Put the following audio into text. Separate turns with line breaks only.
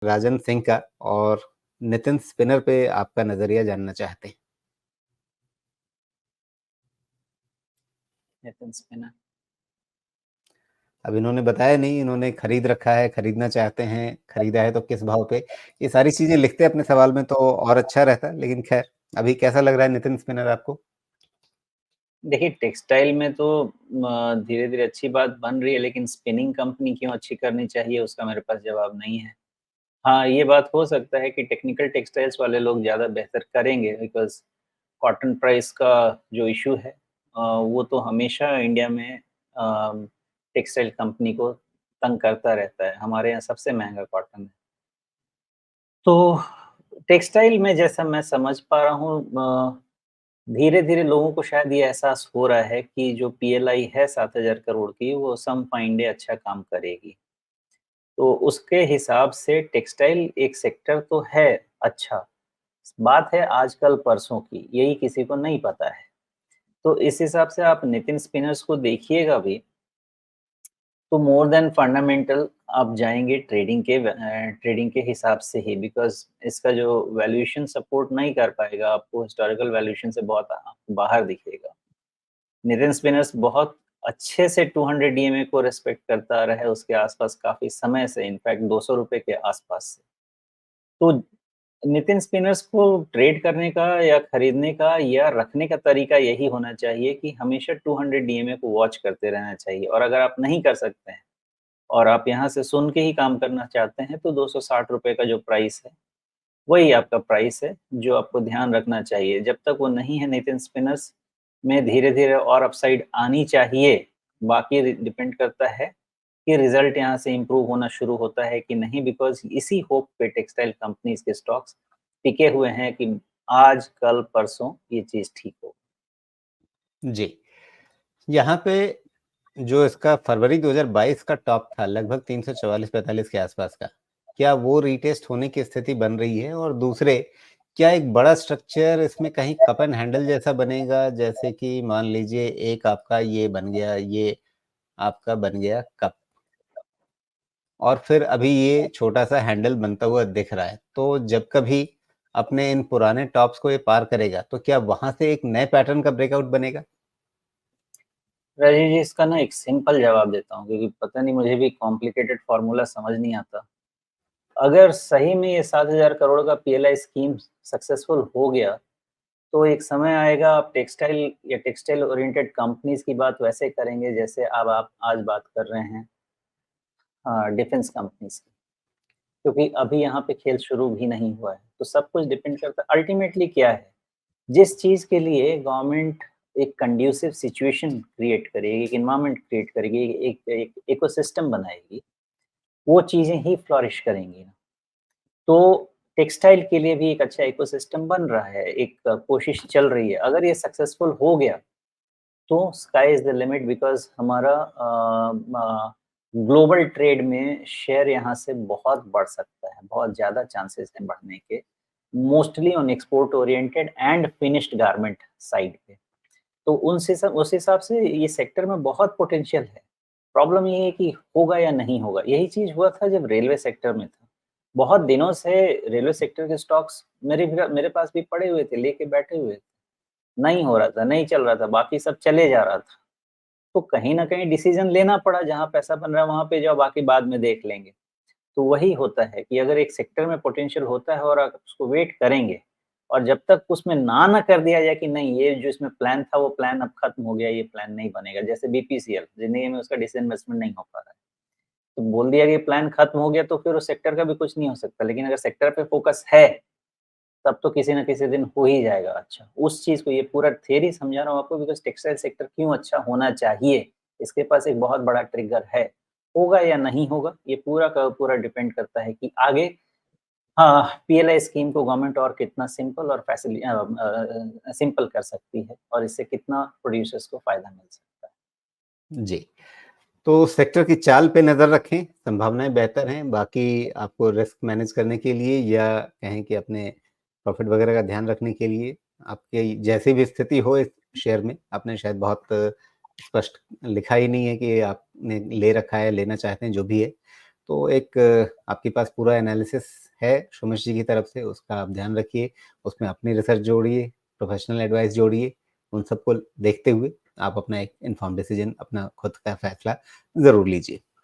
राजन सिंह का और नितिन स्पिनर पे आपका नज़रिया जानना चाहते हैं।
नितिन स्पिनर
अब इन्होंने बताया नहीं, इन्होंने खरीद रखा है, खरीदना चाहते हैं, खरीदा है तो किस भाव पे? ये सारी चीज़ें लिखते अपने सवाल में तो और अच्छा रहता, लेकिन ख़ैर अभी कैसा लग रहा है नितिन स्पिनर आपको?
देखिए, टेक्सटाइल में तो धीरे-धीरे अच्छी बात बन रही है, लेकिन स्पिनिंग कंपनी क्यों अच्छी करनी चाहिए, उसका मेरे पास जवाब नहीं है। हाँ, ये बात हो सकता है कि टेक्निकल टेक्सटाइल्स वाले लोग ज़्यादा बेहतर करेंगे बिकॉज़ कॉटन प्राइस का जो इश्यू है वो तो हमेशा इंडिया में टेक्सटाइल कंपनी को तंग करता रहता है। हमारे यहाँ सबसे महँगा कॉटन है। तो टेक्सटाइल में जैसा मैं समझ पा रहा हूँ धीरे-धीरे लोगों को शायद ये एहसास हो रहा है कि जो पीएलआई है 7,000 करोड़ की, वो सम फाइन डे अच्छा काम करेगी। तो उसके हिसाब से टेक्सटाइल एक सेक्टर तो है अच्छा, बात है आजकल परसों की, यही किसी को नहीं पता है। तो इस हिसाब से आप नितिन स्पिनर्स को देखिएगा भी, तो मोर देन फंडामेंटल आप जाएँगे ट्रेडिंग के हिसाब से ही बिकॉज़ इसका जो वैल्यूएशन सपोर्ट नहीं कर पाएगा, आपको हिस्टोरिकल वैल्यूएशन से बहुत बाहर दिखेगा। नितिन स्पिनर्स बहुत अच्छे से 200 डीएमए को रिस्पेक्ट करता रहा है उसके आसपास काफ़ी समय से, इनफैक्ट ₹200 के आसपास से। तो नितिन स्पिनर्स को ट्रेड करने का या खरीदने का या रखने का तरीका यही होना चाहिए कि हमेशा 200 डीएमए को वॉच करते रहना चाहिए और अगर आप नहीं कर सकते हैं और आप यहाँ से सुन के ही काम करना चाहते हैं, तो ₹260 का जो प्राइस है, वही आपका प्राइस है, जो आपको ध्यान रखना चाहिए। जब तक वो नहीं है नितिन स्पिनर्स में धीरे-धीरे और अपसाइड आनी चाहिए, बाकी डिपेंड करता है कि रिज़ल्ट यहाँ से इम्प्रूव होना शुरू होता है कि नहीं बिकॉज़ इसी होप पे टेक्सटाइल कंपनीज़ के स्टॉक्स टिके हुए हैं कि आज, कल, परसों ये चीज़ ठीक हो।
जी। यहाँ पे जो इसका फरवरी 2022 का टॉप था लगभग 344-45 के आसपास का, क्या वो रीटेस्ट होने की स्थिति बन रही है? और दूसरे, क्या एक बड़ा स्ट्रक्चर इसमें कहीं कप एंड हैंडल जैसा बनेगा? जैसे कि मान लीजिए एक आपका ये बन गया, ये आपका बन गया कप और फिर अभी ये छोटा-सा हैंडल बनता हुआ दिख रहा है। तो जब कभी अपने इन पुराने टॉप्स को ये पार करेगा, तो क्या वहाँ से एक नए पैटर्न का ब्रेकआउट बनेगा?
राजीव जी, इसका ना एक सिंपल जवाब देता हूँ क्योंकि पता नहीं मुझे भी कॉम्प्लिकेटेड फ़ॉर्मूला समझ नहीं आता। अगर सही में ये 7,000 करोड़ का पीएलआई स्कीम सक्सेसफुल हो गया, तो एक समय आएगा आप टेक्सटाइल या टेक्सटाइल ओरिएंटेड कंपनीज़ की बात वैसे करेंगे जैसे अब आप आज बात कर रहे हैं डिफेंस कंपनीज़ की। क्योंकि अभी यहाँ पे खेल शुरू भी नहीं हुआ है। तो सब कुछ डिपेंड करता है अल्टीमेटली क्या है, जिस चीज़ के लिए गवर्नमेंट एक कंड्यूसिव सिचुएशन क्रिएट करेगी, एक एनवायरनमेंट क्रिएट करेगी, एक एक इकोसिस्टम बनाएगी, वो चीज़ें ही फ्लरिश करेंगी। तो टेक्सटाइल के लिए भी एक अच्छा इकोसिस्टम बन रहा है, एक कोशिश चल रही है। अगर ये सक्सेसफुल हो गया, तो sky is the limit because हमारा ग्लोबल ट्रेड में शेयर यहाँ से बहुत बढ़ सकता है, बहुत ज़्यादा चांसेस हैं बढ़ने के, mostly on export oriented and finished garment side पे। तो उस हिसाब से ये सेक्टर में बहुत पोटेंशियल है। प्रॉब्लम ये है कि होगा या नहीं होगा। यही चीज़ हुआ था जब रेलवे सेक्टर में था। बहुत दिनों से रेलवे सेक्टर के स्टॉक्स मेरे पास भी पड़े हुए थे, लेके बैठे हुए थे। नहीं हो रहा था, नहीं चल रहा था, बाकी सब चले जा रहा था। तो कहीं न कहीं डिसीज़न लेना पड़ा, जहाँ पैसा बन रहा है वहाँ पे जाओ, बाकी बाद में देख लेंगे। तो वही होता है कि अगर एक सेक्टर में पोटेंशियल होता है और आप उसको वेट करेंगे और जब तक उसमें ना कर दिया जाए कि नहीं ये जो इसमें प्लान था वो प्लान अब खत्म हो गया, ये प्लान नहीं बनेगा। जैसे बीपीसीएल ज़िंदगी में उसका डिसइन्वेस्टमेंट नहीं हो पा रहा है। तो बोल दिया कि प्लान खत्म हो गया तो फिर उस सेक्टर का भी कुछ नहीं हो सकता। लेकिन अगर सेक्टर पे फोकस है, तब तो किसी न किसी दिन हो ही जाएगा अच्छा। उस चीज़ को ये पूरा थियरी समझा रहा हूँ आपको बिकॉज़ टेक्सटाइल सेक्टर क्यों अच्छा होना चाहिए, इसके पास एक बहुत बड़ा ट्रिगर है। होगा या नहीं होगा, ये पूरा का पूरा डिपेंड करता है कि आगे हाँ, पीएलआई स्कीम को गवर्नमेंट और कितना सिंपल और सिंपल कर सकती है और इससे कितना प्रोड्यूसर्स को फ़ायदा मिल सकता है।
जी। तो सेक्टर की चाल पे नज़र रखें, संभावनाएँ बेहतर हैं, बाकी आपको रिस्क मैनेज करने के लिए या कहें कि अपने प्रॉफ़िट वग़ैरह का ध्यान रखने के लिए, आपकी जैसी भी स्थिति हो इस शेयर में, आपने शायद बहुत स्पष्ट लिखा ही नहीं है कि आपने ले रखा है, लेना चाहते हैं, जो भी है। तो एक आपके पास पूरा एनालिसिस है सोमेश जी की तरफ से, उसका आप ध्यान रखिए, उसमें अपनी रिसर्च जोड़िए, प्रोफेशनल एडवाइस जोड़िए, उन सबको देखते हुए आप अपना एक इन्फॉर्म्ड डिसीजन, अपना खुद का फैसला ज़रूर लीजिए।